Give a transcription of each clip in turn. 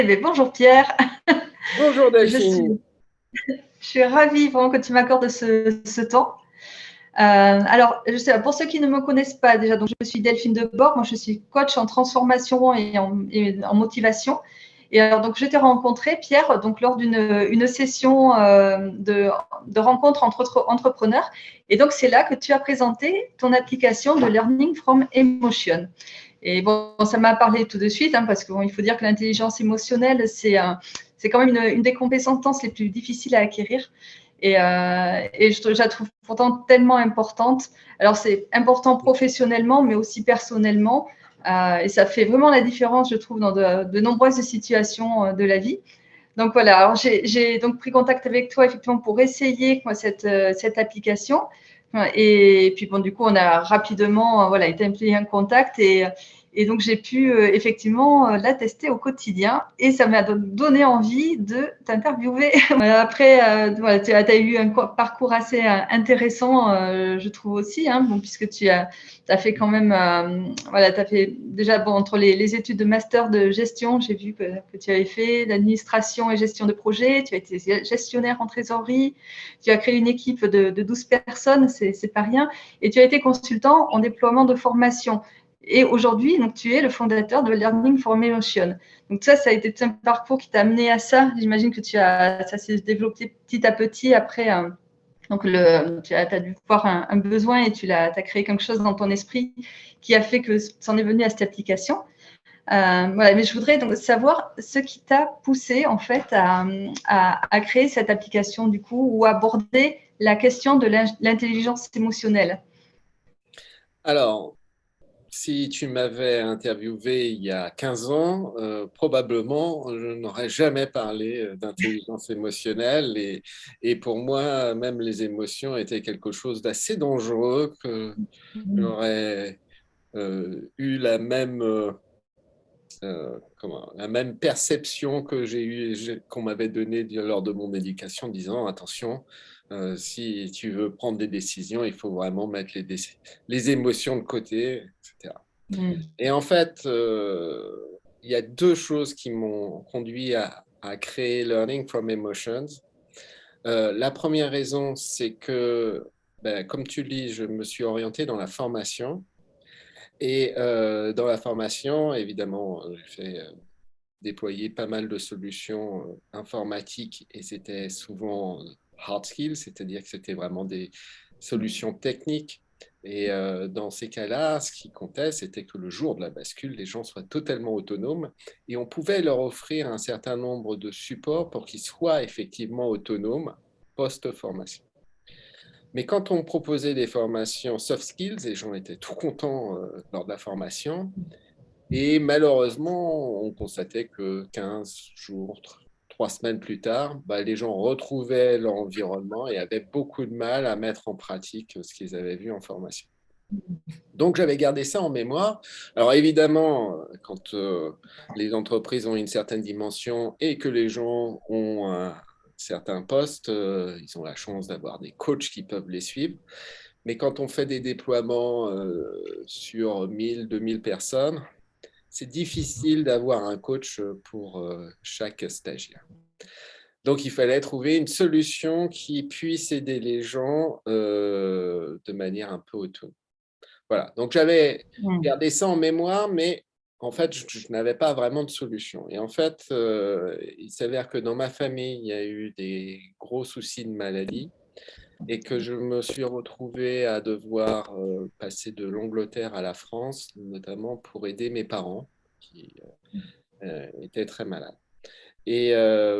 Mais bonjour Pierre, Bonjour je Delphine. suis, je suis ravie vraiment que tu m'accordes ce temps. Alors, je sais, pour ceux qui ne me connaissent pas déjà, donc je suis Delphine Debord, moi je suis coach en transformation et en motivation. Et alors, donc, je t'ai rencontré, Pierre, donc, lors d'une session de rencontre entre entrepreneurs. Et donc, c'est là que tu as présenté ton application de Learning from Emotion. Et bon, ça m'a parlé tout de suite, hein, parce qu'il il faut dire que l'intelligence émotionnelle, c'est quand même une des compétences les plus difficiles à acquérir. Et je la trouve pourtant tellement importante. Alors, c'est important professionnellement, mais aussi personnellement. Et ça fait vraiment la différence, je trouve, dans de nombreuses situations de la vie. Donc voilà, alors j'ai donc pris contact avec toi effectivement pour essayer moi, cette application. Et puis bon, du coup, on a rapidement voilà, établi un contact et donc j'ai pu effectivement la tester au quotidien et ça m'a donné envie de t'interviewer. Après, voilà, tu as eu un parcours assez intéressant, je trouve aussi, hein, bon, puisque tu as fait quand même, voilà, tu as fait déjà bon, entre les études de master de gestion, j'ai vu que tu avais fait d'administration et gestion de projet, tu as été gestionnaire en trésorerie, tu as créé une équipe de 12 personnes, c'est pas rien, et tu as été consultant en déploiement de formation. Et aujourd'hui, donc, tu es le fondateur de Learning for Emotion. Donc ça a été un parcours qui t'a amené à ça. J'imagine que ça s'est développé petit à petit après. Donc tu as dû voir un besoin et tu as créé quelque chose dans ton esprit qui a fait que ça en est venu à cette application. Voilà, mais je voudrais donc savoir ce qui t'a poussé en fait à créer cette application du coup ou aborder la question de l'intelligence émotionnelle. Alors, si tu m'avais interviewé il y a 15 ans, probablement je n'aurais jamais parlé d'intelligence émotionnelle et pour moi, même les émotions étaient quelque chose d'assez dangereux que j'aurais eu la même perception que qu'on m'avait donnée lors de mon éducation, disant attention, si tu veux prendre des décisions, il faut vraiment mettre les émotions de côté, etc. Mm. Et en fait, il y a deux choses qui m'ont conduit à créer Learning from Emotions. La première raison, c'est que, ben, comme tu le dis, je me suis orienté dans la formation. Et dans la formation, évidemment, j'ai fait déployer pas mal de solutions informatiques et c'était souvent hard skills, c'est-à-dire que c'était vraiment des solutions techniques. Et dans ces cas-là, ce qui comptait, c'était que le jour de la bascule, les gens soient totalement autonomes et on pouvait leur offrir un certain nombre de supports pour qu'ils soient effectivement autonomes post-formation. Mais quand on proposait des formations soft skills, les gens étaient tout contents lors de la formation, et malheureusement, on constatait que 15 jours, 3 semaines plus tard, bah, les gens retrouvaient leur environnement et avaient beaucoup de mal à mettre en pratique ce qu'ils avaient vu en formation. Donc, j'avais gardé ça en mémoire. Alors, évidemment, quand les entreprises ont une certaine dimension et que les gens ont un certain poste, ils ont la chance d'avoir des coachs qui peuvent les suivre. Mais quand on fait des déploiements sur 1000, 2000 personnes, c'est difficile d'avoir un coach pour chaque stagiaire. Donc, il fallait trouver une solution qui puisse aider les gens de manière un peu autonome. Voilà, donc j'avais Mm. gardé ça en mémoire, mais en fait, je n'avais pas vraiment de solution. Et en fait, il s'avère que dans ma famille, il y a eu des gros soucis de maladie et que je me suis retrouvé à devoir passer de l'Angleterre à la France, notamment pour aider mes parents qui étaient très malades. Et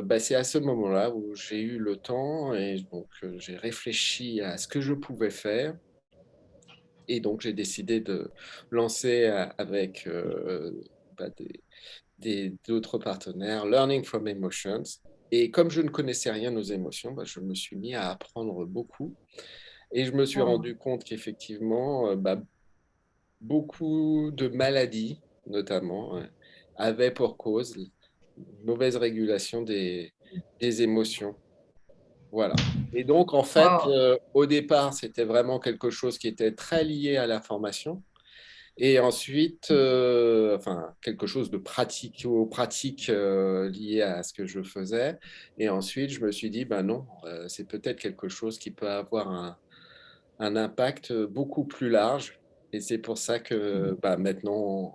bah, c'est à ce moment-là où j'ai eu le temps et donc j'ai réfléchi à ce que je pouvais faire. Et donc j'ai décidé de lancer avec bah, d'autres partenaires Learning from Emotions. Et comme je ne connaissais rien aux émotions, bah, je me suis mis à apprendre beaucoup. Et je me suis rendu compte qu'effectivement, bah, beaucoup de maladies, notamment, avaient pour cause une mauvaise régulation des émotions. Voilà. Et donc, en fait, Wow. au départ, c'était vraiment quelque chose qui était très lié à la formation. Et ensuite, enfin, quelque chose de pratique lié à ce que je faisais. Et ensuite, je me suis dit, ben non, c'est peut-être quelque chose qui peut avoir un impact beaucoup plus large. Et c'est pour ça que bah, maintenant, on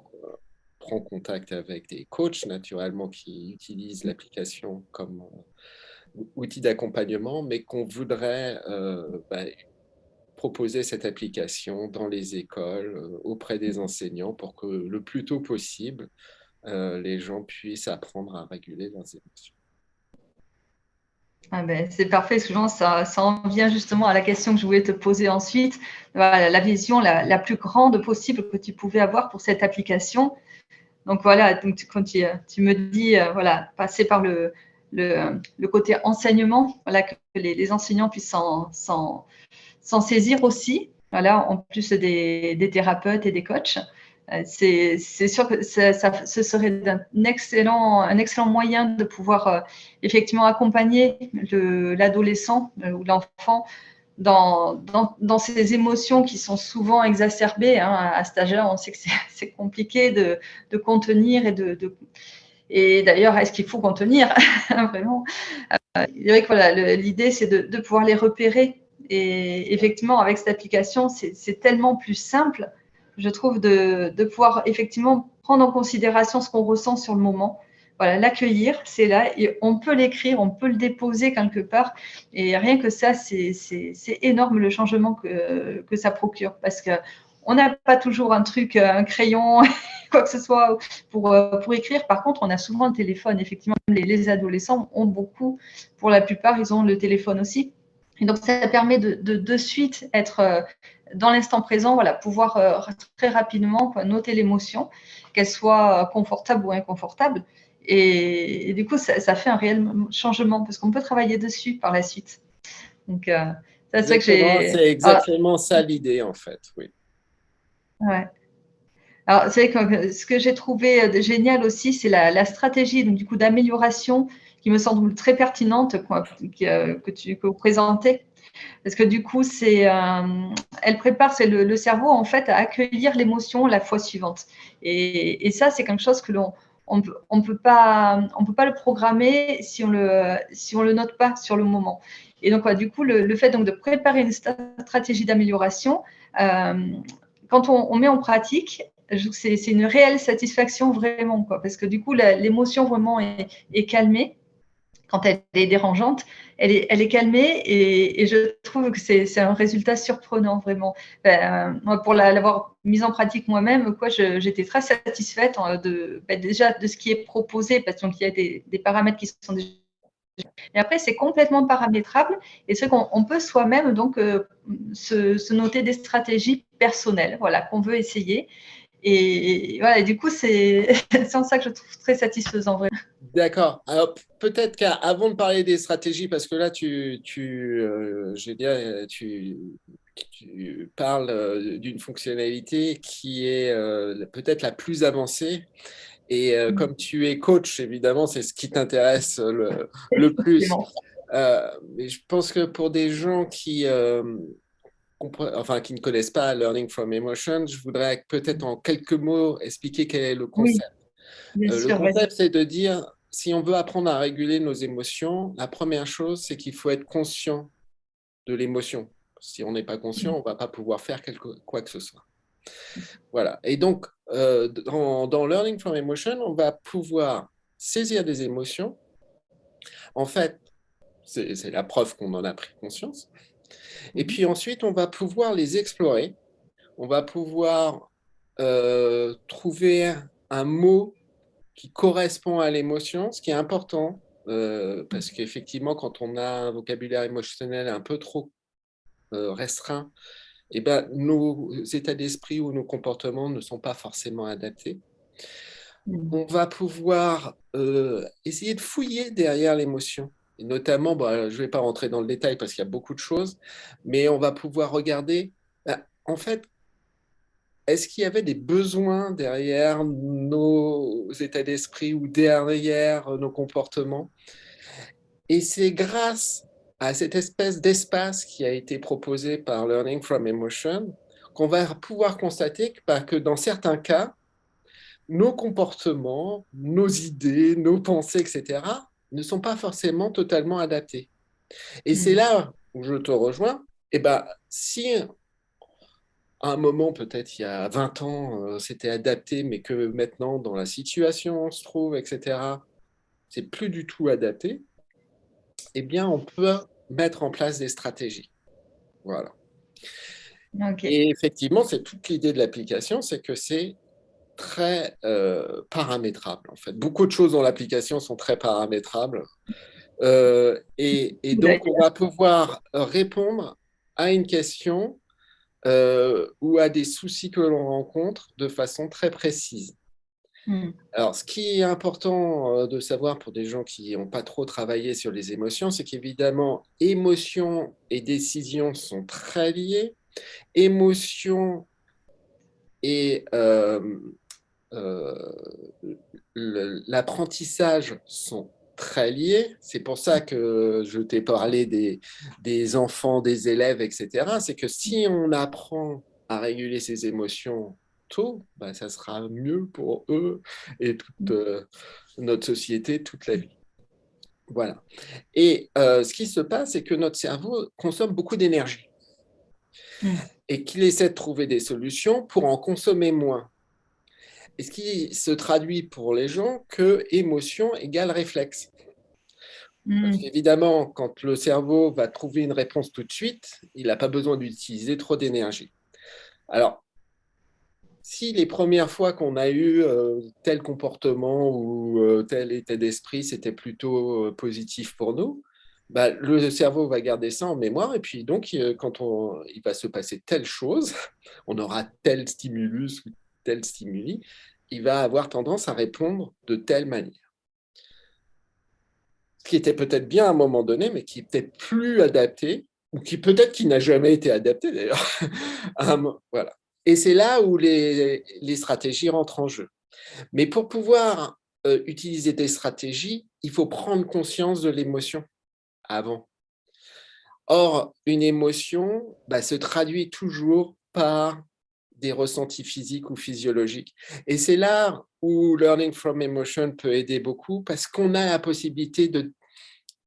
prend contact avec des coachs, naturellement, qui utilisent l'application comme outil d'accompagnement, mais qu'on voudrait bah, proposer cette application dans les écoles, auprès des enseignants, pour que le plus tôt possible, les gens puissent apprendre à réguler leurs émotions. Ah ben, c'est parfait, parce que ça en vient justement à la question que je voulais te poser ensuite. Voilà, la vision la plus grande possible que tu pouvais avoir pour cette application. Donc voilà, donc quand tu me dis, voilà, passer par le côté enseignement, voilà, que les enseignants puissent s'en saisir aussi, voilà, en plus des thérapeutes et des coachs. C'est sûr que ce serait un excellent moyen de pouvoir effectivement accompagner l'adolescent ou l'enfant dans ces émotions qui sont souvent exacerbées. Hein, à cet âge-là, on sait que c'est compliqué de contenir et d'ailleurs, est-ce qu'il faut contenir vraiment? Je dirais que voilà, l'idée, c'est de pouvoir les repérer. Et effectivement, avec cette application, c'est tellement plus simple, je trouve, de pouvoir effectivement prendre en considération ce qu'on ressent sur le moment. Voilà, l'accueillir, c'est là, et on peut l'écrire, on peut le déposer quelque part. Et rien que ça, c'est énorme le changement que ça procure. Parce qu'on n'a pas toujours un truc, un crayon, quoi que ce soit pour écrire. Par contre, on a souvent le téléphone. Effectivement, les adolescents ont beaucoup, pour la plupart, ils ont le téléphone aussi. Et donc, ça permet de suite être dans l'instant présent, voilà, pouvoir très rapidement noter l'émotion, qu'elle soit confortable ou inconfortable. Et du coup, ça fait un réel changement parce qu'on peut travailler dessus par la suite. Donc, c'est vrai que Exactement, j'ai. c'est exactement ça l'idée, en fait, oui. Ouais. Alors, c'est vrai que ce que j'ai trouvé génial aussi, c'est la stratégie donc, du coup, d'amélioration qui me semble très pertinente que vous présentez. Parce que du coup, elle prépare le cerveau en fait à accueillir l'émotion la fois suivante. Et ça, c'est quelque chose que on peut pas le programmer si on le note pas sur le moment. Et donc, du coup, le fait donc de préparer une stratégie d'amélioration, euh, quand on met en pratique, c'est une réelle satisfaction vraiment, quoi, parce que du coup, l'émotion vraiment est calmée quand elle est dérangeante, elle est calmée et je trouve que c'est un résultat surprenant vraiment. Moi, pour l'avoir mise en pratique moi-même, j'étais très satisfaite déjà de ce qui est proposé parce qu'il y a des paramètres qui sont déjà. Et après, c'est complètement paramétrable et c'est qu'on peut soi-même donc se noter des stratégies personnelles, voilà, qu'on veut essayer. Et voilà, et du coup, c'est en ça que je trouve très satisfaisant vraiment. D'accord. Alors, peut-être qu'avant de parler des stratégies, parce que là, je veux dire, tu parles d'une fonctionnalité qui est peut-être la plus avancée. Et comme tu es coach, évidemment, c'est ce qui t'intéresse le plus. Mais je pense que pour des gens qui ne connaissent pas Learning from Emotion, je voudrais peut-être en quelques mots expliquer quel est le Oui, concept. bien Le sûr, vas-y. concept, c'est de dire, si on veut apprendre à réguler nos émotions, la première chose, c'est qu'il faut être conscient de l'émotion. Si on n'est pas conscient, on ne va pas pouvoir faire quoi que ce soit. Voilà. Et donc, dans Learning from Emotion, on va pouvoir saisir des émotions. En fait, c'est la preuve qu'on en a pris conscience. Et puis ensuite, on va pouvoir les explorer. On va pouvoir trouver un mot qui correspond à l'émotion, ce qui est important, parce qu'effectivement, quand on a un vocabulaire émotionnel un peu trop restreint, eh ben, nos états d'esprit ou nos comportements ne sont pas forcément adaptés. On va pouvoir essayer de fouiller derrière l'émotion. Et notamment, bon, je ne vais pas rentrer dans le détail parce qu'il y a beaucoup de choses, mais on va pouvoir regarder, en fait, est-ce qu'il y avait des besoins derrière nos états d'esprit ou derrière nos comportements? Et c'est grâce à cette espèce d'espace qui a été proposé par Learning from Emotion qu'on va pouvoir constater que dans certains cas, nos comportements, nos idées, nos pensées, etc., ne sont pas forcément totalement adaptés. Et c'est là où je te rejoins. Eh ben, si à un moment, peut-être il y a 20 ans, c'était adapté, mais que maintenant, dans la situation où on se trouve, etc., c'est plus du tout adapté, eh bien, on peut mettre en place des stratégies. Voilà. Ok. Et effectivement, c'est toute l'idée de l'application, c'est que c'est très paramétrable, en fait. Beaucoup de choses dans l'application sont très paramétrables. Et donc, on va pouvoir répondre à une question ou à des soucis que l'on rencontre de façon très précise. Alors, ce qui est important de savoir pour des gens qui n'ont pas trop travaillé sur les émotions, c'est qu'évidemment, émotions et décisions sont très liées. Émotions et l'apprentissage sont très liés. C'est pour ça que je t'ai parlé des enfants, des élèves, etc. C'est que si on apprend à réguler ses émotions tôt, bah, ça sera mieux pour eux et toute notre société toute la vie. Voilà. Et ce qui se passe, c'est que notre cerveau consomme beaucoup d'énergie et qu'il essaie de trouver des solutions pour en consommer moins. Et ce qui se traduit pour les gens que émotion égale réflexe. Parce qu'évidemment, quand le cerveau va trouver une réponse tout de suite, il n'a pas besoin d'utiliser trop d'énergie. Alors, si les premières fois qu'on a eu tel comportement ou tel état d'esprit, c'était plutôt positif pour nous, bah, le cerveau va garder ça en mémoire et puis donc quand il va se passer telle chose, on aura tel stimulus ou tel stimuli, il va avoir tendance à répondre de telle manière. Ce qui était peut-être bien à un moment donné, mais qui est peut-être plus adapté, ou qui peut-être qui n'a jamais été adapté d'ailleurs. Voilà. Et c'est là où les stratégies rentrent en jeu. Mais pour pouvoir utiliser des stratégies, il faut prendre conscience de l'émotion avant. Or, une émotion se traduit toujours par des ressentis physiques ou physiologiques. Et c'est là où Learning from Emotion peut aider beaucoup parce qu'on a la possibilité de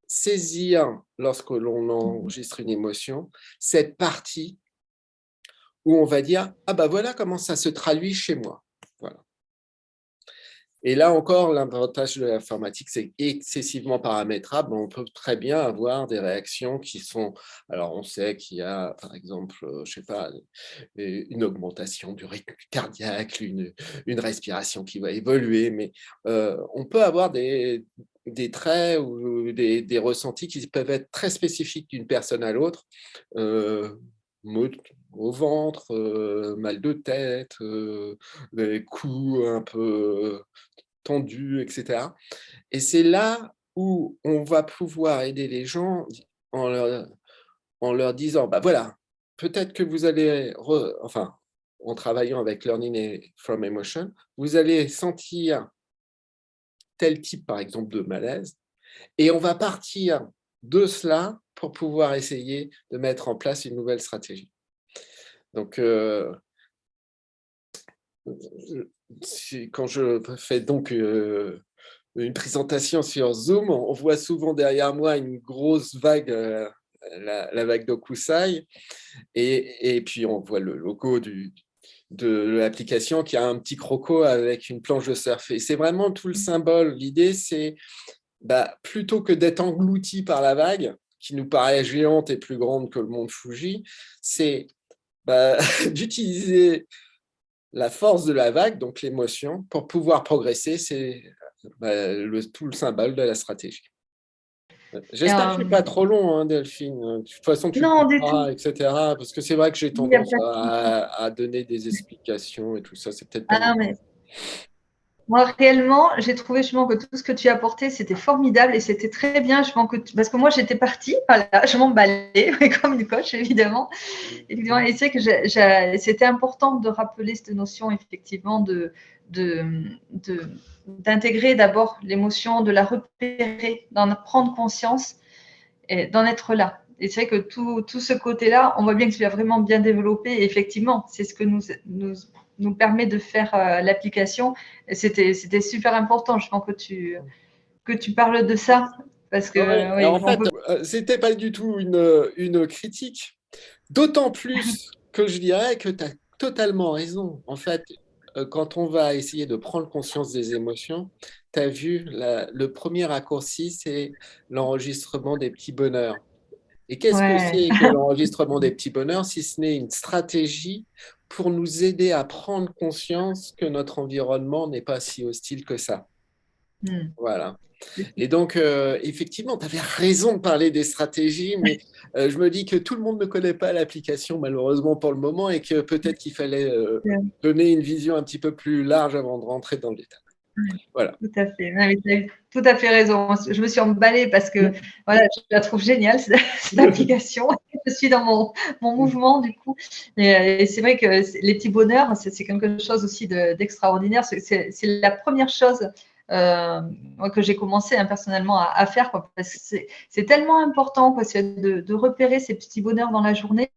saisir, lorsque l'on enregistre une émotion, cette partie où on va dire « Ah bah voilà comment ça se traduit chez moi ». Voilà. Et là encore, l'avantage de l'informatique, c'est excessivement paramétrable. On peut très bien avoir des réactions qui sont… Alors, on sait qu'il y a, par exemple, je sais pas, une augmentation du rythme cardiaque, une respiration qui va évoluer, mais on peut avoir des traits ou des ressentis qui peuvent être très spécifiques d'une personne à l'autre. Maux au ventre, mal de tête, des coups un peu tendus, etc. Et c'est là où on va pouvoir aider les gens en leur disant, bah voilà, peut-être que vous allez, en travaillant avec Learning from Emotion, vous allez sentir tel type, par exemple, de malaise, et on va partir de cela pour pouvoir essayer de mettre en place une nouvelle stratégie. Donc, quand je fais donc une présentation sur Zoom, on voit souvent derrière moi une grosse vague, la vague d'Okusai, et puis on voit le logo de l'application qui a un petit croco avec une planche de surf. Et c'est vraiment tout le symbole. L'idée, c'est plutôt que d'être englouti par la vague, qui nous paraît géante et plus grande que le mont Fuji, c'est d'utiliser la force de la vague, donc l'émotion, pour pouvoir progresser. C'est tout le symbole de la stratégie. J'espère que je ne suis pas trop long, hein, Delphine. De toute façon, tu Non, du comprends, tout. etc. Parce que c'est vrai que j'ai Il n'y a tendance pas de… à donner des explications et tout ça. C'est peut-être pas Ah, mieux. mais moi, réellement, j'ai trouvé justement que tout ce que tu as apporté, c'était formidable et c'était très bien. Parce que moi, j'étais partie, voilà, je m'emballais comme une coach, évidemment. Et c'est que c'était important de rappeler cette notion, effectivement, d'intégrer d'abord l'émotion, de la repérer, d'en prendre conscience et d'en être là. Et c'est vrai que tout ce côté-là, on voit bien que tu l'as vraiment bien développé. Et effectivement, c'est ce que nous permet de faire l'application. Et c'était super important, je pense, que tu parles de ça. Parce que, Alors, oui, en fait, c'était pas du tout une critique. D'autant plus que je dirais que tu as totalement raison. En fait, quand on va essayer de prendre conscience des émotions, tu as vu, le premier raccourci, c'est l'enregistrement des petits bonheurs. Et qu'est-ce que ouais. c'est que l'enregistrement des petits bonheurs si ce n'est une stratégie pour nous aider à prendre conscience que notre environnement n'est pas si hostile que ça? Hmm. Voilà. Et donc, effectivement, tu avais raison de parler des stratégies, mais je me dis que tout le monde ne connaît pas l'application, malheureusement, pour le moment, et que peut-être qu'il fallait donner une vision un petit peu plus large avant de rentrer dans le détail. Voilà. Tout à fait. Non, mais tu as tout à fait raison. Je me suis emballée parce que voilà, je la trouve géniale, cette application. Je suis dans mon mouvement, du coup. Et c'est vrai que les petits bonheurs, c'est quelque chose aussi d'extraordinaire. C'est la première chose moi, que j'ai commencé personnellement à faire, quoi, parce que c'est tellement important, quoi, de repérer ces petits bonheurs dans la journée,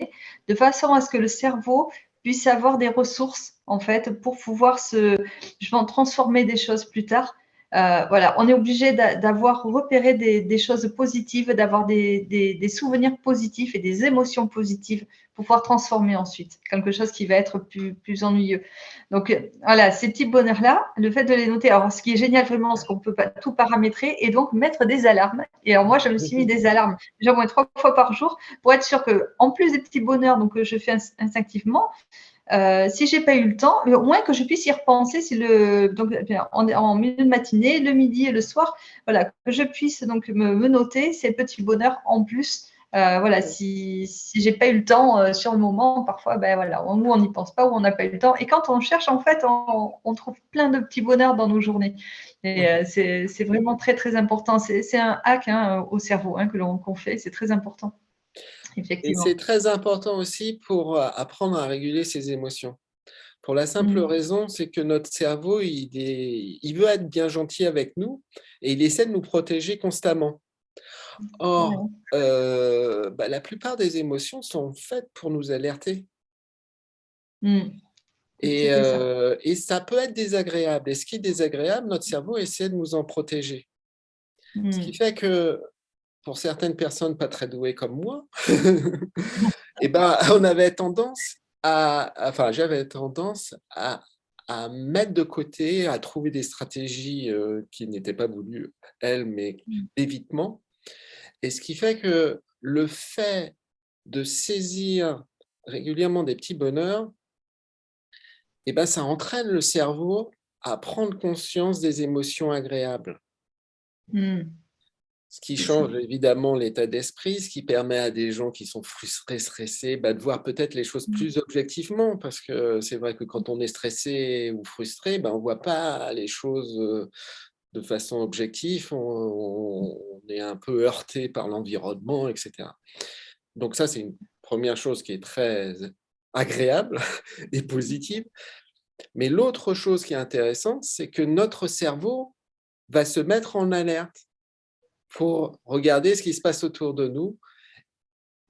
de façon à ce que le cerveau puisse avoir des ressources, en fait, pour pouvoir je vais en transformer des choses plus tard. Voilà, on est obligé d'avoir repéré des choses positives, d'avoir des souvenirs positifs et des émotions positives pour pouvoir transformer ensuite quelque chose qui va être plus ennuyeux. Donc voilà, ces petits bonheurs-là, le fait de les noter. Alors, ce qui est génial vraiment, c'est qu'on peut pas tout paramétrer et donc mettre des alarmes. Et alors moi, je me suis mis des alarmes déjà au moins 3 fois par jour pour être sûr que, en plus des petits bonheurs donc que je fais instinctivement, si j'ai pas eu le temps, au moins que je puisse y repenser donc en milieu de matinée, le midi et le soir, voilà, que je puisse donc me noter ces petits bonheurs en plus. Voilà, si j'ai pas eu le temps sur le moment, parfois, ben voilà, ou on n'y pense pas, ou on n'a pas eu le temps. Et quand on cherche, en fait, on trouve plein de petits bonheurs dans nos journées. Et c'est vraiment très très important. C'est un hack au cerveau qu'on fait. C'est très important, Et effectivement. c'est très important aussi pour apprendre à réguler ses émotions. Pour la simple Mm. raison, c'est que notre cerveau, il veut être bien gentil avec nous et il essaie de nous protéger constamment. Or, Ouais. la plupart des émotions sont faites pour nous alerter. Mm. Et, C'est ça. et ça peut être désagréable. Et ce qui est désagréable, notre cerveau essaie de nous en protéger. Ce qui Mm. fait que pour certaines personnes pas très douées comme moi, eh ben, j'avais tendance à mettre de côté, à trouver des stratégies qui n'étaient pas voulues, elles, mais Mm. d'évitement. Et ce qui fait que le fait de saisir régulièrement des petits bonheurs, eh ben, ça entraîne le cerveau à prendre conscience des émotions agréables. Mm. Ce qui C'est ça. change évidemment l'état d'esprit, ce qui permet à des gens qui sont frustrés, stressés, de voir peut-être les choses Mm. plus objectivement, parce que c'est vrai que quand on est stressé ou frustré, on ne voit pas les choses de façon objective, on est un peu heurté par l'environnement, etc. Donc ça, c'est une première chose qui est très agréable et positive. Mais l'autre chose qui est intéressante, c'est que notre cerveau va se mettre en alerte pour regarder ce qui se passe autour de nous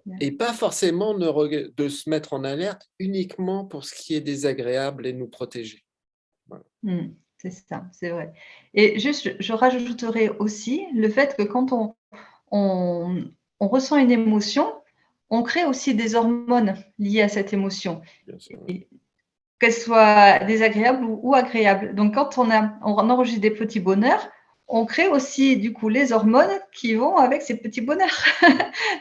Ouais. et pas forcément de se mettre en alerte uniquement pour ce qui est désagréable et nous protéger. Voilà. Mm. C'est ça, c'est vrai. Et juste, je rajouterais aussi le fait que quand on, on ressent une émotion, on crée aussi des hormones liées à cette émotion, Bien sûr. qu'elles soient désagréables ou agréables. Donc, quand on enregistre des petits bonheurs, on crée aussi du coup les hormones qui vont avec ces petits bonheurs.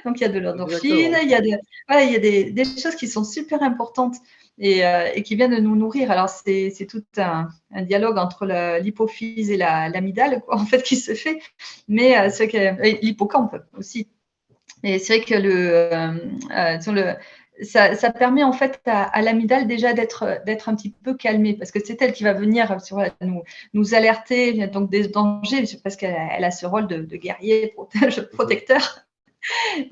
Donc, il y a de l'endorphine, Exactement. voilà, il y a des choses qui sont super importantes et qui viennent nous nourrir. Alors, c'est tout un dialogue entre l'hypophyse et l'amygdale, en fait, qui se fait, mais et l'hippocampe aussi. Et c'est vrai que ça permet en fait à l'amygdale déjà d'être un petit peu calmée parce que c'est elle qui va venir nous alerter donc des dangers parce qu'elle a ce rôle de guerrier, protecteur.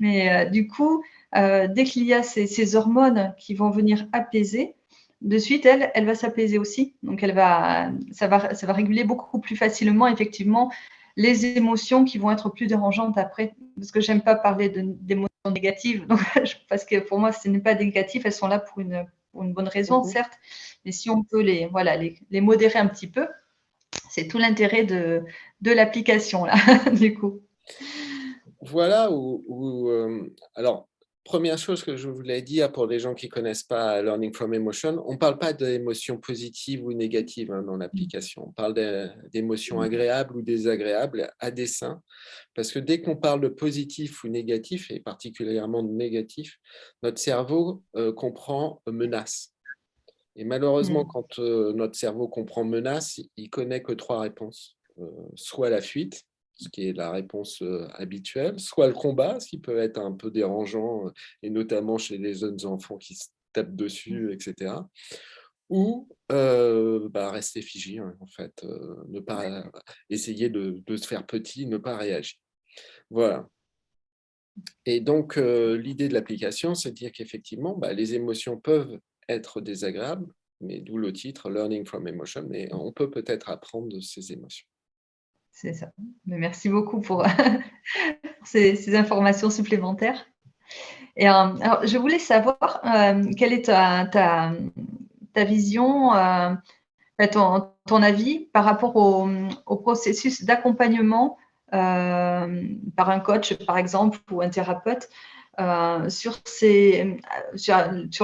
Mais du coup, dès qu'il y a ces hormones qui vont venir apaiser, de suite, elle va s'apaiser aussi. Donc, ça va réguler beaucoup plus facilement, effectivement, les émotions qui vont être plus dérangeantes après. Parce que j'aime pas parler d'émotions négatives, donc, parce que pour moi, ce n'est pas négatif, elles sont là pour une bonne raison, certes, mais si on peut les modérer un petit peu, c'est tout l'intérêt de l'application, là, du coup. Voilà, alors, première chose que je voulais dire pour les gens qui ne connaissent pas Learning from Emotion, on ne parle pas d'émotions positives ou négatives dans l'application. On parle d'émotions agréables ou désagréables à dessein, parce que dès qu'on parle de positif ou négatif, et particulièrement de négatif, notre cerveau comprend menace. Et malheureusement, quand notre cerveau comprend menace, il ne connaît que 3 réponses. Soit la fuite, ce qui est la réponse habituelle, soit le combat, ce qui peut être un peu dérangeant, et notamment chez les jeunes enfants qui se tapent dessus, etc. Ou rester figé, en fait, ne pas essayer de se faire petit, ne pas réagir. Voilà. Et donc, l'idée de l'application, c'est de dire qu'effectivement, les émotions peuvent être désagréables, mais d'où le titre Learning from Emotion, mais on peut peut-être apprendre de ces émotions. C'est ça. Mais merci beaucoup pour ces informations supplémentaires. Et alors, je voulais savoir quelle est ta vision, ton avis par rapport au processus d'accompagnement par un coach, par exemple, ou un thérapeute, sur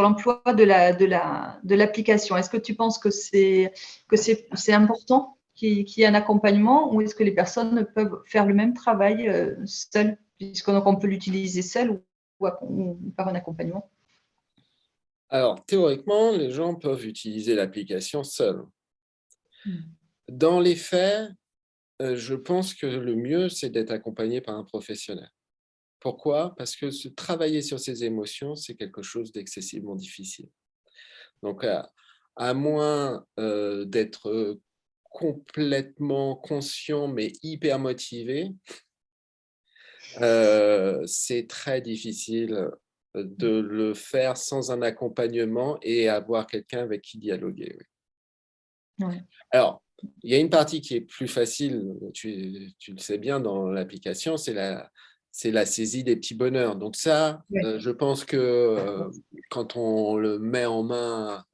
l'emploi de l'application. Est-ce que tu penses que c'est important qu'il y ait un accompagnement, ou est-ce que les personnes peuvent faire le même travail seules, puisqu'on peut l'utiliser seul ou par un accompagnement? Alors, théoriquement, les gens peuvent utiliser l'application seuls. Dans les faits, je pense que le mieux, c'est d'être accompagné par un professionnel. Pourquoi? Parce que travailler sur ses émotions, c'est quelque chose d'excessivement difficile. Donc, à moins d'être complètement conscient, mais hyper motivé, c'est très difficile de le faire sans un accompagnement et avoir quelqu'un avec qui dialoguer. Oui. Ouais. Alors, il y a une partie qui est plus facile, tu le sais bien dans l'application, c'est la saisie des petits bonheurs. Donc ça, Ouais. je pense que quand on le met en main,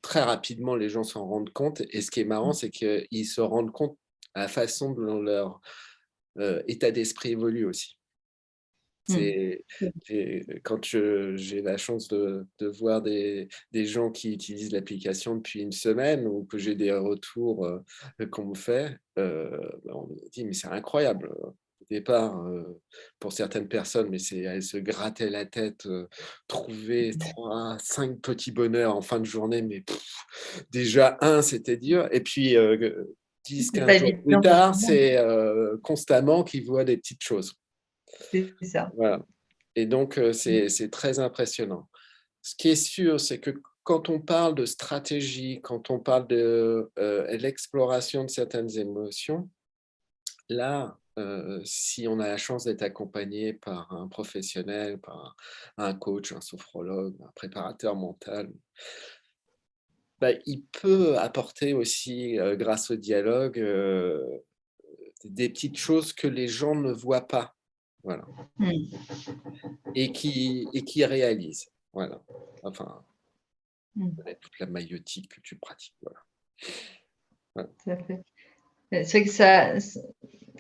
très rapidement, les gens s'en rendent compte. Et ce qui est marrant, c'est qu'ils se rendent compte à la façon dont leur état d'esprit évolue aussi. Quand j'ai la chance de voir des gens qui utilisent l'application depuis une semaine, ou que j'ai des retours qu'on me fait, on me dit « mais c'est incroyable ». Au départ, pour certaines personnes, mais elles se grattaient la tête, trouver 3, 5 petits bonheurs en fin de journée, mais déjà un, c'était dur. Et puis 10, C'est 15 pas jours plus évident pour tard, tout le monde. c'est constamment qu'ils voient des petites choses. C'est ça. Voilà. Et donc, c'est très impressionnant. Ce qui est sûr, c'est que quand on parle de stratégie, quand on parle de l'exploration de certaines émotions, là, si on a la chance d'être accompagné par un professionnel, par un coach, un sophrologue, un préparateur mental, il peut apporter aussi, grâce au dialogue, des petites choses que les gens ne voient pas. Voilà. Et qui réalisent. Voilà. Enfin, avec toute la maïeutique que tu pratiques. Voilà. Voilà. Tout à fait. C'est vrai que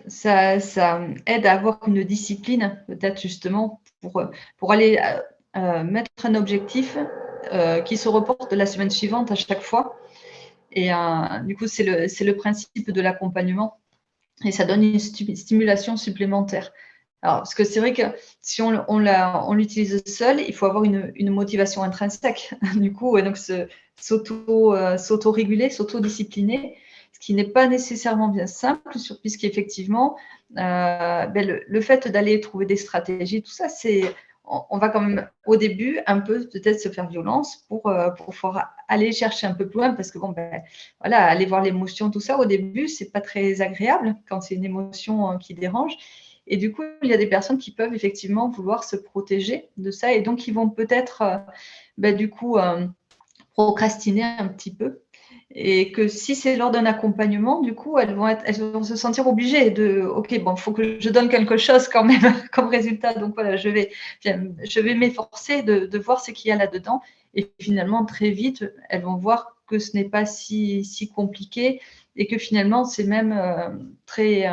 ça aide à avoir une discipline, peut-être justement, pour aller mettre un objectif qui se reporte de la semaine suivante à chaque fois. Et du coup, c'est le principe de l'accompagnement. Et ça donne une stimulation supplémentaire. Alors, parce que c'est vrai que si on l'utilise seul, il faut avoir une motivation intrinsèque. Du coup, donc s'auto-réguler, s'auto-discipliner, ce qui n'est pas nécessairement bien simple, puisqu'effectivement, le fait d'aller trouver des stratégies, tout ça, on va quand même au début un peu peut-être se faire violence pour pouvoir aller chercher un peu plus loin, parce que voilà, aller voir l'émotion, tout ça, au début, c'est pas très agréable quand c'est une émotion qui dérange. Et du coup, il y a des personnes qui peuvent effectivement vouloir se protéger de ça, et donc ils vont peut-être du coup procrastiner un petit peu. Et que si c'est lors d'un accompagnement, du coup, elles vont se sentir obligées de, ok, bon, il faut que je donne quelque chose quand même comme résultat. Donc voilà, je vais m'efforcer de voir ce qu'il y a là-dedans. Et finalement, très vite, elles vont voir que ce n'est pas si compliqué et que finalement, c'est même très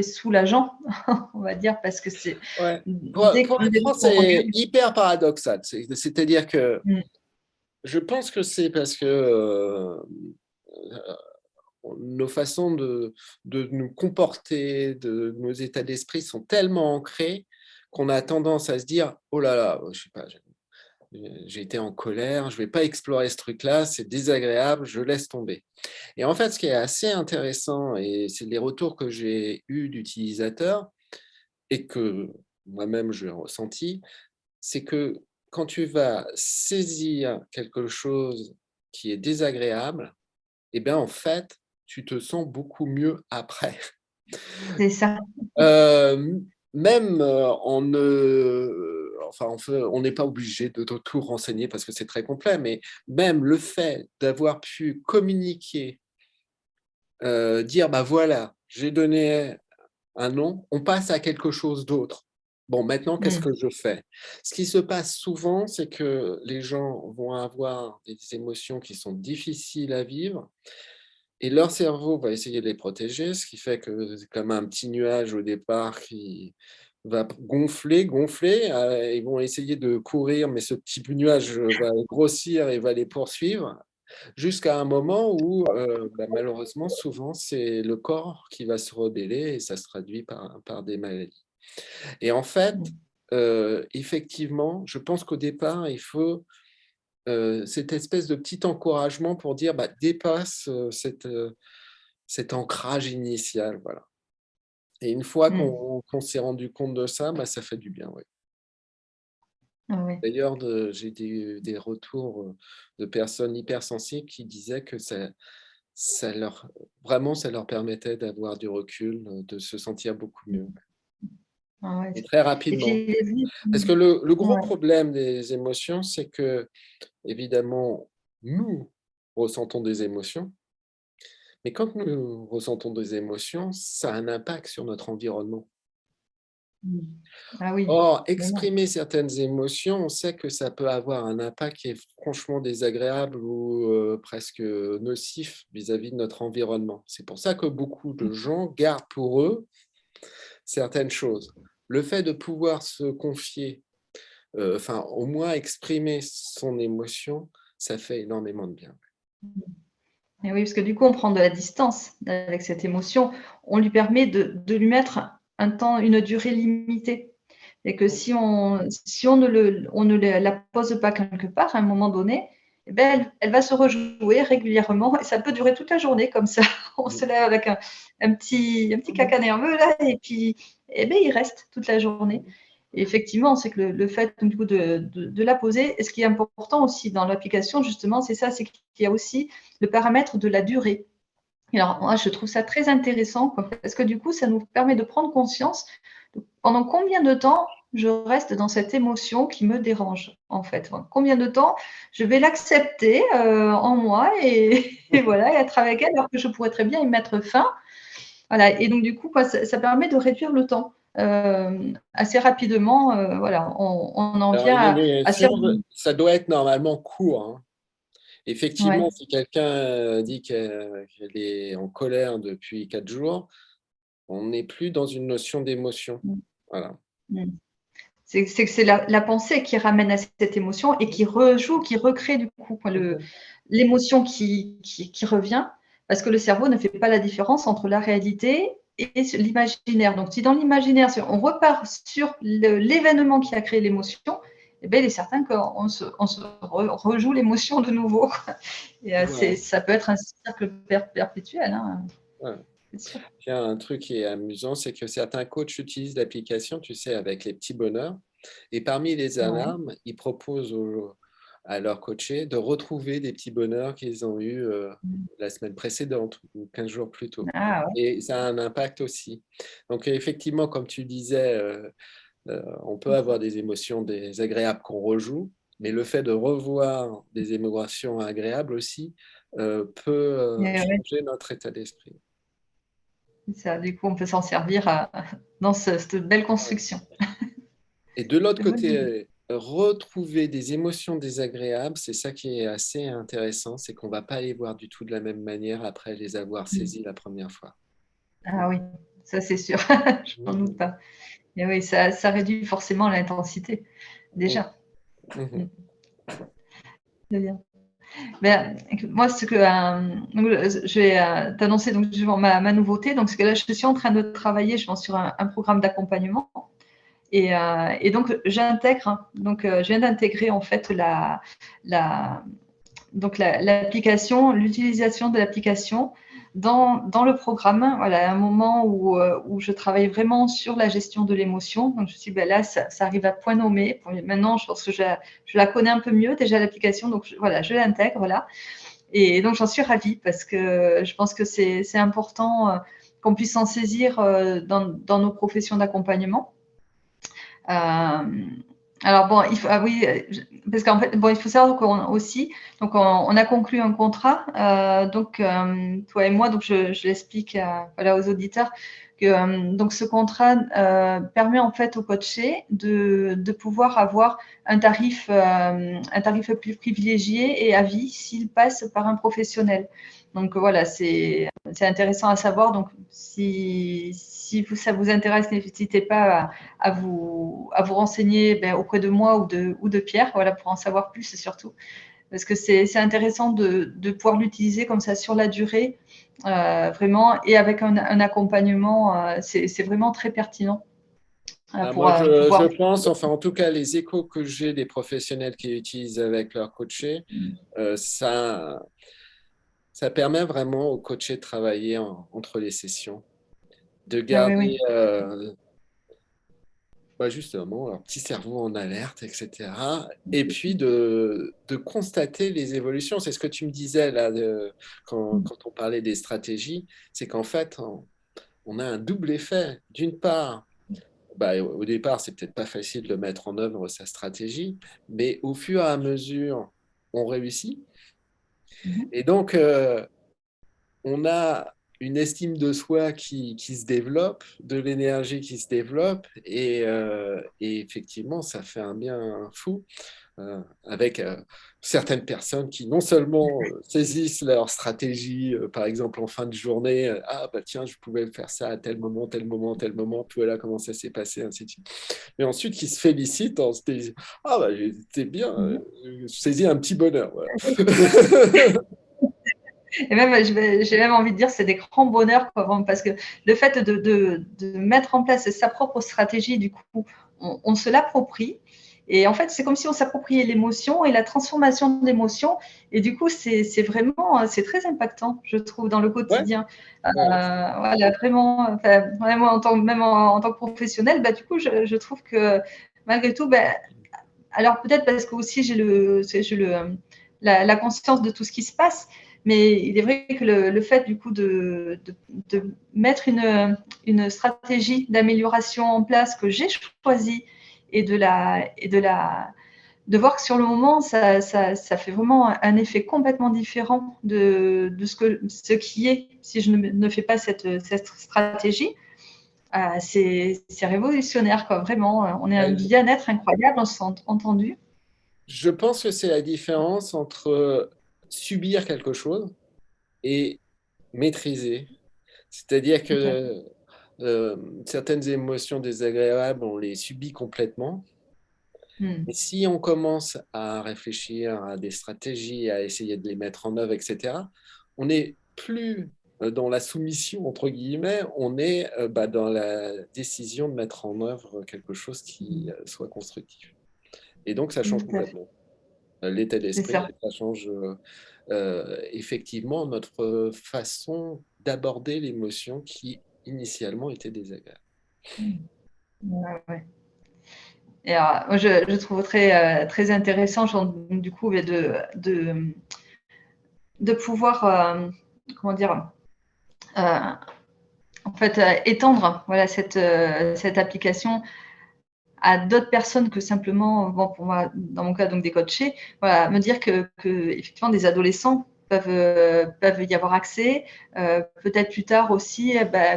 soulageant, on va dire, parce que c'est Ouais. dès que Pour les être franc, émotions sont c'est engagées. hyper paradoxal. C'est-à-dire que Mm. je pense que c'est parce que nos façons de nous comporter, de nos états d'esprit sont tellement ancrés qu'on a tendance à se dire, oh là là, je sais pas, j'ai été en colère, je vais pas explorer ce truc-là, c'est désagréable, je laisse tomber. Et en fait, ce qui est assez intéressant, et c'est les retours que j'ai eus d'utilisateurs et que moi-même j'ai ressenti, c'est que quand tu vas saisir quelque chose qui est désagréable, eh bien, en fait, tu te sens beaucoup mieux après. C'est ça. Même on n'est pas obligé de tout renseigner parce que c'est très complet, mais même le fait d'avoir pu communiquer, dire, bah voilà, j'ai donné un nom, on passe à quelque chose d'autre. Bon, maintenant, qu'est-ce Mm. que je fais? Ce qui se passe souvent, c'est que les gens vont avoir des émotions qui sont difficiles à vivre et leur cerveau va essayer de les protéger, ce qui fait que c'est comme un petit nuage au départ qui va gonfler, gonfler. Ils vont essayer de courir, mais ce petit nuage va grossir et va les poursuivre jusqu'à un moment où, malheureusement, souvent, c'est le corps qui va se rebeller et ça se traduit par des maladies. Et en fait, Mm. effectivement, je pense qu'au départ, il faut cette espèce de petit encouragement pour dire bah, dépasse cet ancrage initial. Voilà. Et une fois Mm. qu'on s'est rendu compte de ça, bah, ça fait du bien. Ouais. Ah ouais. D'ailleurs, j'ai des retours de personnes hypersensibles qui disaient que ça leur, vraiment, ça leur permettait d'avoir du recul, de se sentir beaucoup mieux. Ah ouais. Et très Et rapidement. puis, Parce que le gros ouais. problème des émotions, c'est que, évidemment, nous ressentons des émotions, mais quand nous ressentons des émotions, ça a un impact sur notre environnement. Mm. Ah oui. Or, Vraiment. exprimer certaines émotions, on sait que ça peut avoir un impact qui est franchement désagréable ou presque nocif vis-à-vis de notre environnement. C'est pour ça que beaucoup de gens gardent pour eux certaines choses. Le fait de pouvoir se confier, enfin, au moins exprimer son émotion, ça fait énormément de bien. Et oui, parce que du coup, on prend de la distance avec cette émotion. On lui permet de lui mettre un temps, une durée limitée. Et que si on ne la pose pas quelque part à un moment donné, eh ben, elle va se rejouer régulièrement et ça peut durer toute la journée comme ça. On se lève avec un petit caca nerveux là et puis eh ben, il reste toute la journée. Et effectivement, c'est que le fait du coup, de la poser, et ce qui est important aussi dans l'application, justement, c'est ça, c'est qu'il y a aussi le paramètre de la durée. Alors, moi, je trouve ça très intéressant parce que du coup, ça nous permet de prendre conscience de pendant combien de temps je reste dans cette émotion qui me dérange, en fait. Combien de temps je vais l'accepter en moi et voilà, et être avec elle, alors que je pourrais très bien y mettre fin. Voilà, et donc du coup, ça permet de réduire le temps assez rapidement. Voilà, on en Alors, vient une à émotion, s'y ça doit être normalement court, hein. ouais. Effectivement, si quelqu'un dit qu'elle est en colère depuis 4 jours, on n'est plus dans une notion d'émotion. Mmh. Voilà. Mmh. C'est la pensée qui ramène à cette émotion et qui rejoue, qui recrée du coup l'émotion qui revient, parce que le cerveau ne fait pas la différence entre la réalité et l'imaginaire. Donc, si dans l'imaginaire, si on repart sur l'événement qui a créé l'émotion, eh bien, il est certain qu'on se rejoue l'émotion de nouveau. Et Ouais, ça peut être un cercle perpétuel, hein, ouais. c'est sûr. Tiens, un truc qui est amusant, c'est que certains coachs utilisent l'application, tu sais, avec les petits bonheurs. Et parmi les Ouais. alarmes, ils proposent à leurs coachés de retrouver des petits bonheurs qu'ils ont eus la semaine précédente ou 15 jours plus tôt. Ah ouais. Et ça a un impact aussi. Donc, effectivement, comme tu disais, on peut avoir des émotions désagréables qu'on rejoue, mais le fait de revoir des émotions agréables aussi peut Ouais, changer notre état d'esprit. ça, du coup, on peut s'en servir dans cette belle Ouais. construction. Et de l'autre C'est une bonne côté, idée. retrouver des émotions désagréables, c'est ça qui est assez intéressant, c'est qu'on ne va pas les voir du tout de la même manière après les avoir saisies la première fois. Ah oui, ça c'est sûr, je n'en doute Mhm. pas. Et oui, ça réduit forcément l'intensité, déjà. Mm, Mhm. c'est bien. Ben, écoute, moi, donc, je vais t'annoncer donc, ma nouveauté. Donc, c'est que là, je suis en train de travailler sur un programme d'accompagnement. Et donc, j'intègre, hein, donc, je viens d'intégrer en fait la, l'application, l'utilisation de l'application dans le programme. Voilà, un moment où je travaille vraiment sur la gestion de l'émotion. Donc, je me suis dit, ben là, ça arrive à point nommé. Maintenant, je pense que je la connais un peu mieux déjà, l'application. Donc, voilà, je l'intègre. Voilà. Et donc, j'en suis ravie parce que je pense que c'est important qu'on puisse s'en saisir dans nos professions d'accompagnement. Euh, alors bon, oui, parce qu'en fait, bon, il faut savoir qu'on aussi, donc on a conclu un contrat, donc toi et moi, donc je l'explique voilà, aux auditeurs que donc ce contrat permet en fait au coaché de pouvoir avoir un tarif plus privilégié et à vie s'il passe par un professionnel. Donc voilà, c'est intéressant à savoir. Donc si ça vous intéresse, n'hésitez pas à vous renseigner auprès de moi ou de Pierre, voilà, pour en savoir plus surtout. Parce que c'est intéressant de pouvoir l'utiliser comme ça sur la durée, vraiment, et avec un accompagnement, c'est vraiment très pertinent Ah, pour moi, je pouvoir. pense, enfin, en tout cas, les échos que j'ai des professionnels qui utilisent avec leur coaché, ça, ça permet vraiment au coaché de travailler entre les sessions, de Ah oui, garder oui. justement leur petit cerveau en alerte, etc. Et puis de constater les évolutions. C'est ce que tu me disais là, quand on parlait des stratégies, c'est qu'en fait, on a un double effet. D'une part, au départ, c'est peut-être pas facile de mettre en œuvre sa stratégie, mais au fur et à mesure, on réussit. Mhm. Et donc, on a une estime de soi qui se développe, de l'énergie qui se développe, et effectivement, ça fait un bien fou avec certaines personnes qui non seulement saisissent leur stratégie, par exemple en fin de journée, ah bah tiens, je pouvais faire ça à tel moment, tel moment, tel moment, puis voilà comment ça s'est passé, ainsi de suite. Et ensuite, qui se félicitent en se disant, ah bah c'était bien, Mhm. je saisis un petit bonheur. Voilà. Et même, j'ai même envie de dire, c'est des grands bonheurs, quoi, vraiment, parce que le fait de mettre en place sa propre stratégie, du coup, on se l'approprie. Et en fait, c'est comme si on s'appropriait l'émotion et la transformation de l'émotion. Et du coup, c'est vraiment, c'est très impactant, je trouve, dans le Ouais, quotidien. ouais. Voilà, vraiment, enfin, vraiment même en tant que professionnel, bah, du coup, je trouve que malgré tout, bah, alors peut-être parce que aussi la conscience de tout ce qui se passe, mais il est vrai que le fait du coup de mettre une stratégie d'amélioration en place que j'ai choisie et de voir que sur le moment, ça fait vraiment un effet complètement différent de ce qui est si je ne fais pas cette stratégie. C'est révolutionnaire, quoi, vraiment. On est un bien-être incroyable, on se sent entendu. Je pense que c'est la différence entre subir quelque chose et maîtriser. C'est-à-dire Okay. que euh, certaines émotions désagréables, on les subit complètement. Hmm. Et si on commence à réfléchir à des stratégies, à essayer de les mettre en œuvre, etc., on n'est plus dans la soumission, entre guillemets, on est dans la décision de mettre en œuvre quelque chose qui soit constructif. Et donc, ça change Tout à fait. complètement l'état C'est d'esprit, ça. ça change effectivement notre façon d'aborder l'émotion qui initialement était désagréable. Ouais, ouais. Et moi, je trouve très intéressant, du coup, de pouvoir, comment dire, en fait, étendre voilà, cette application à d'autres personnes que simplement, bon, pour moi, dans mon cas, donc des coachés, voilà, me dire que effectivement, des adolescents peuvent y avoir accès. Peut-être plus tard aussi,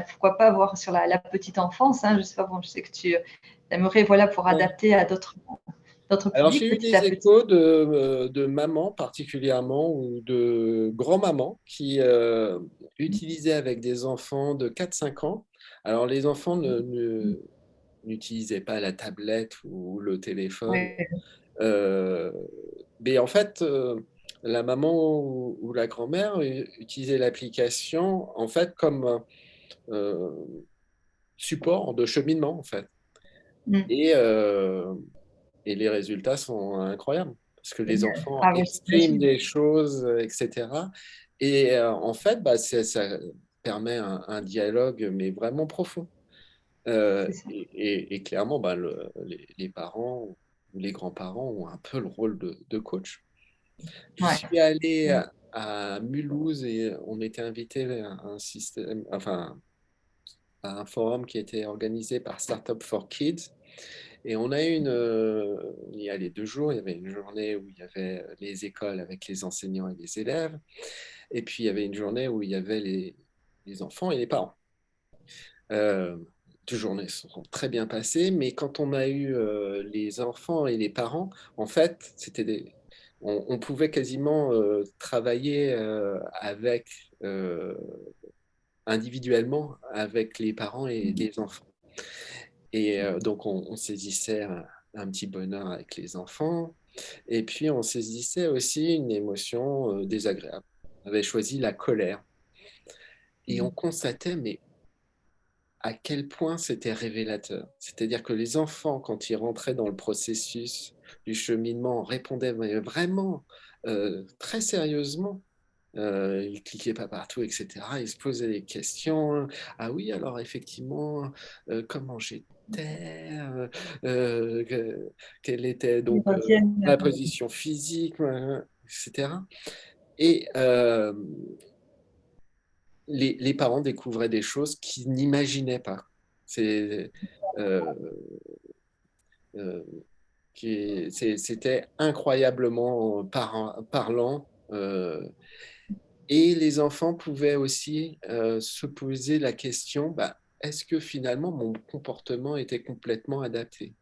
pourquoi pas voir sur la petite enfance. Hein, je sais pas, bon, je sais que tu aimerais voilà, pour adapter à d'autres Alors, publics j'ai eu petit à des petit. échos de mamans particulièrement ou de grand-mamans qui utilisaient avec des enfants de 4-5 ans. Alors, les enfants n'utilisaient pas la tablette ou le téléphone. Ouais. Mais en fait, la maman ou la grand-mère utilisait l'application en fait comme euh, support de cheminement en fait. Mm. Et, euh, et les résultats sont incroyables parce que les enfants Ah, ouais, expriment j'imagine. des choses, etc. Et en fait, bah, ça permet un dialogue, mais vraiment profond. C'est ça. Et clairement, bah, les parents ou les grands-parents ont un peu le rôle de coach. Je Ouais. suis allé à Mulhouse et on était invité à un système, enfin, à un forum qui était organisé par Startup for Kids. Et on a eu il y a les 2 jours, il y avait une journée où il y avait les écoles avec les enseignants et les élèves, et puis il y avait une journée où il y avait les enfants et les parents. 2 journées se sont très bien passées, mais quand on a eu les enfants et les parents, en fait, on pouvait quasiment travailler individuellement avec les parents et les enfants. Et donc, on saisissait un petit bonheur avec les enfants. Et puis, on saisissait aussi une émotion désagréable. On avait choisi la colère. Et on constatait, mais à quel point c'était révélateur. C'est-à-dire que les enfants, quand ils rentraient dans le processus du cheminement, répondaient vraiment très sérieusement. Ils ne cliquaient pas partout, etc. Ils se posaient des questions. Ah oui, alors effectivement, comment j'étais quelle était Ils donc reviennent. ma position physique, etc. Et les parents découvraient des choses qu'ils n'imaginaient pas. C'est, euh, euh, C'était incroyablement parlant. Et les enfants pouvaient aussi se poser la question, bah, est-ce que finalement mon comportement était complètement adapté?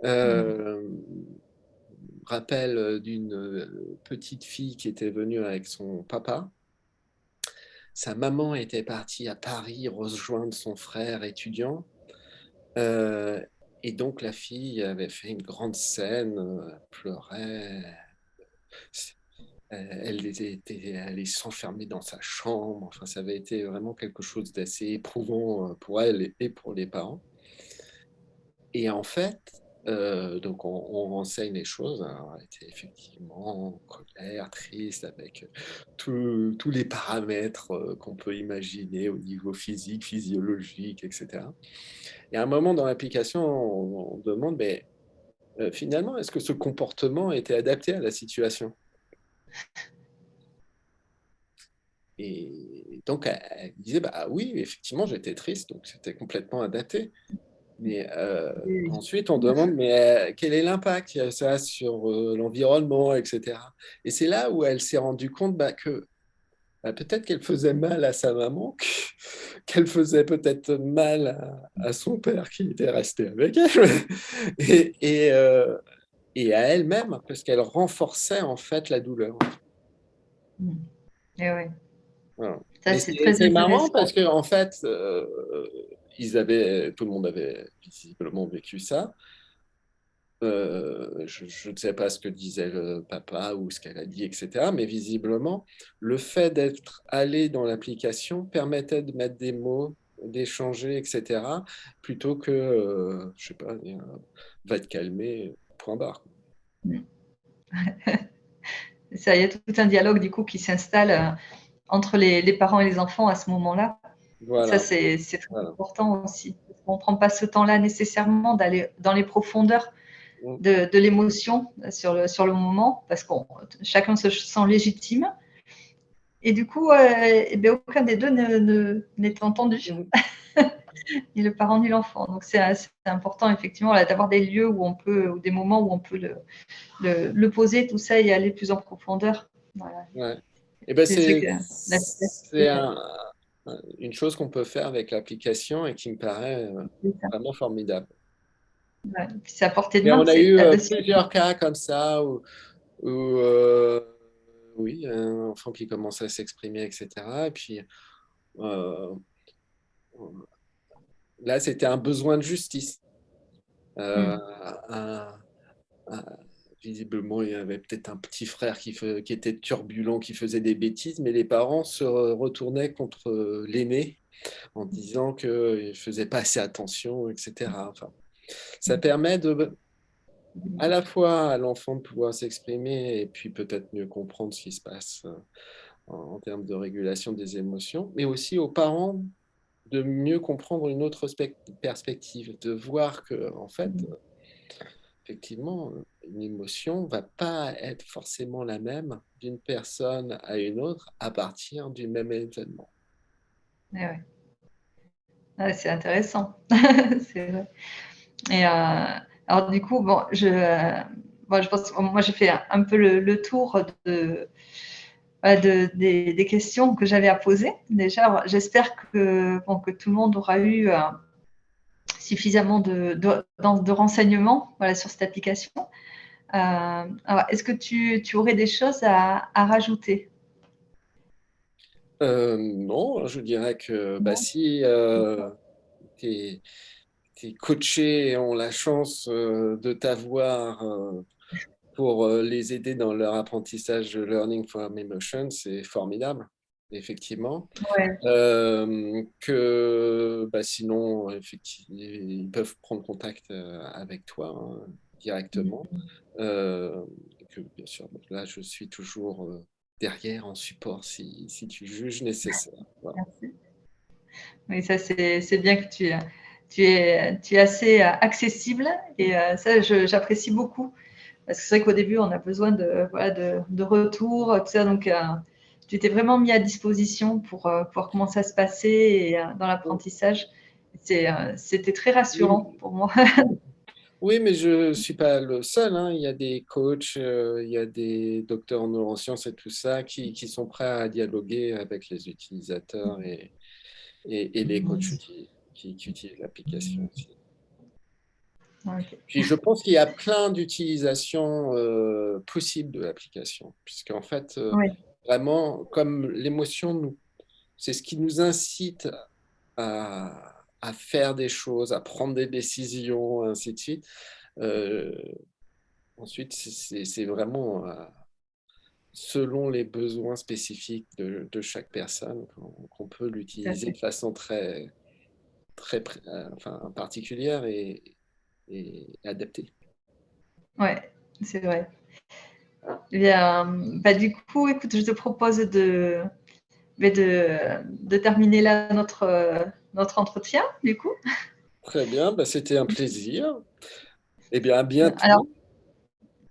euh, Rappel d'une petite fille qui était venue avec son papa. Sa maman était partie à Paris rejoindre son frère étudiant. Euh, et donc la fille avait fait une grande scène, pleurait. Elle était allée s'enfermer dans sa chambre. Enfin, ça avait été vraiment quelque chose d'assez éprouvant pour elle et pour les parents. Et en fait, donc on renseigne les choses. Alors, elle était effectivement en colère, triste, avec tous les paramètres qu'on peut imaginer au niveau physique, physiologique, etc. Et à un moment dans l'application, on demande, mais finalement, est-ce que ce comportement était adapté à la situation? Et donc, elle disait, bah oui, effectivement, j'étais triste, donc c'était complètement adapté. Mais ensuite, on demande, mais quel est l'impact que ça a sur l'environnement, etc. Et c'est là où elle s'est rendue compte bah, que bah, peut-être qu'elle faisait mal à sa maman, qu'elle faisait peut-être mal à son père qui était resté avec elle, et à elle-même, parce qu'elle renforçait en fait la douleur. Et ouais. Voilà. Ça, Mais c'est très c'est marrant intéressant. parce que en fait, tout le monde avait visiblement vécu ça. Je ne sais pas ce que disait le papa ou ce qu'elle a dit, etc. Mais visiblement, le fait d'être allé dans l'application permettait de mettre des mots, d'échanger, etc. Plutôt que, je sais pas, va te calmer, point barre. Ça, il y a tout un dialogue du coup qui s'installe entre les parents et les enfants à ce moment-là. Ça, Voilà, c'est très voilà. important aussi. On ne prend pas ce temps-là nécessairement d'aller dans les profondeurs Mm. de l'émotion sur le moment, parce que chacun se sent légitime. Et du coup, aucun des deux n'est entendu. ni le parent ni l'enfant. Donc c'est important effectivement là, d'avoir des lieux où on peut, ou des moments où on peut le poser, tout ça, et aller plus en profondeur. Voilà. Ouais. Et ben C'est que c'est une chose qu'on peut faire avec l'application et qui me paraît vraiment formidable. ouais. Puis c'est à portée de Mais main. on a eu plusieurs cas comme ça où, oui, un enfant qui commence à s'exprimer, etc. Et puis euh, là, c'était un besoin de justice. Euh, un- un- Visiblement, il y avait peut-être un petit frère qui était turbulent, qui faisait des bêtises, mais les parents se retournaient contre l'aîné en disant qu'il ne faisait pas assez attention, etc. Enfin, ça permet à la fois à l'enfant de pouvoir s'exprimer et puis peut-être mieux comprendre ce qui se passe en termes de régulation des émotions, mais aussi aux parents de mieux comprendre une autre perspective, de voir que, en fait, effectivement, une émotion ne va pas être forcément la même d'une personne à une autre à partir du même événement. Ouais. Ouais, c'est intéressant. C'est vrai. Et alors du coup, bon, je pense que moi j'ai fait un peu le tour des questions que j'avais à poser. Déjà, j'espère que tout le monde aura eu suffisamment de renseignements, voilà, sur cette application. Alors, est-ce que tu aurais des choses à rajouter? Non, je dirais que bah, Non. si tes coachés ont la chance de t'avoir pour les aider dans leur apprentissage de Learning from Emotion, c'est formidable, effectivement. Ouais, Que bah, sinon, effectivement, ils peuvent prendre contact avec toi directement. Euh, que bien sûr, là, je suis toujours derrière en support si tu juges nécessaire. Voilà. merci. Oui, ça c'est bien que tu es assez accessible, et ça j'apprécie beaucoup, parce que c'est vrai qu'au début on a besoin voilà, de retour, tout ça, donc tu t'es vraiment mis à disposition pour voir comment ça se passait, et dans l'apprentissage. C'était très rassurant Oui, pour moi. oui, mais je ne suis pas le seul, hein. Il y a des coachs, il y a des docteurs en neurosciences et tout ça qui sont prêts à dialoguer avec les utilisateurs et les coachs qui utilisent l'application aussi. Ok. Puis je pense qu'il y a plein d'utilisations possibles de l'application, puisqu'en fait, Oui, vraiment, comme l'émotion, c'est ce qui nous incite à faire des choses, à prendre des décisions, ainsi de suite. Euh, Ensuite, c'est vraiment selon les besoins spécifiques de chaque personne qu'on peut tout à l'utiliser de fait. façon enfin, particulière et adaptée. Ouais, c'est vrai. Eh bien, bah, du coup, écoute, je te propose de terminer là notre entretien, du coup. Très bien, bah, c'était un plaisir. Eh bien, à Alors, bientôt.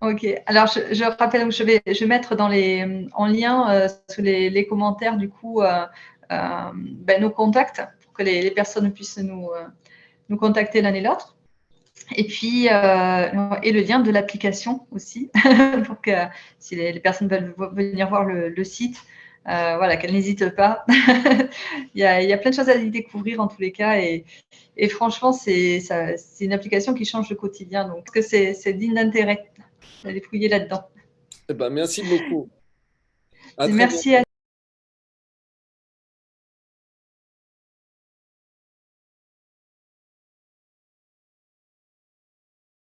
ok. Alors, je rappelle, donc, je vais mettre en lien sous les commentaires, du coup, ben, nos contacts, pour que les personnes puissent nous contacter l'un et l'autre. Et puis, et le lien de l'application aussi, pour que si les personnes veulent venir voir le site, voilà, qu'elles n'hésitent pas. Il y a plein de choses à y découvrir en tous les cas. Et franchement, c'est une application qui change le quotidien. Donc, c'est digne d'intérêt d'aller fouiller là-dedans. Eh ben, merci beaucoup. À très Merci à